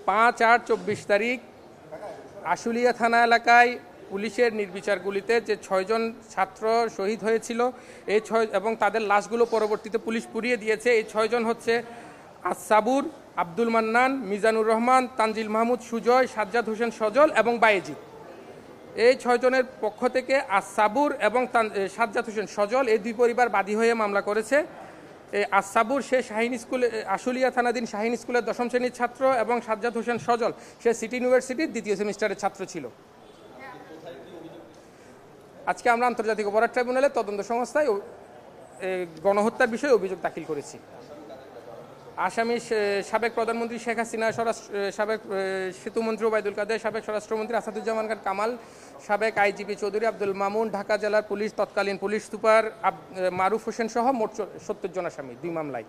5/8/24 তারিখ আশুলিয়া থানা এলাকায় পুলিশের নির্বিচার গুলিতে যে 6 জন ছাত্র শহীদ হয়েছিল এই 6 এবং তাদের লাশগুলো পরবর্তীতে পুলিশ পুড়িয়ে দিয়েছে। এই 6 জন হচ্ছে আস-সাবুর, আব্দুল মান্নান, মিজানুর রহমান, তানজিল মাহমুদ সুজয়, সাজ্জাদ হোসেন সজল এবং বায়েজিদ। এই 6 জনের পক্ষ থেকে আস-সাবুর এবং সাজ্জাদ হোসেন সজল এই দুই পরিবার বাদী হয়ে মামলা করেছে। এই আস-সাবুর সে শাহীন স্কুলে আশুলিয়া থানাধীন শাহীন স্কুলের 10ম শ্রেণীর ছাত্র এবং সাজ্জাদ হোসেন সজল সে সিটি ইউনিভার্সিটির 2য় সেমিস্টারের ছাত্র ছিল। আজকে আমরা আন্তর্জাতিক অপরাধ ট্রাইব্যুনালে তদন্ত সংস্থায় গণহত্যার বিষয়ে অভিযোগ দাখিল করেছি। আসামি সাবেক প্রধানমন্ত্রী শেখ হাসিনা, সাবেক সেতুমন্ত্রী ওবায়দুল কাদের, সাবেক স্বরাষ্ট্রমন্ত্রী আসাদুজ্জামান খান কামাল, সাবেক আইজিপি চৌধুরী আব্দুল মামুন, ঢাকা জেলার তৎকালীন পুলিশ সুপার মারুফ হোসেন সহ মোট 70 জন আসামি 2 মামলায়।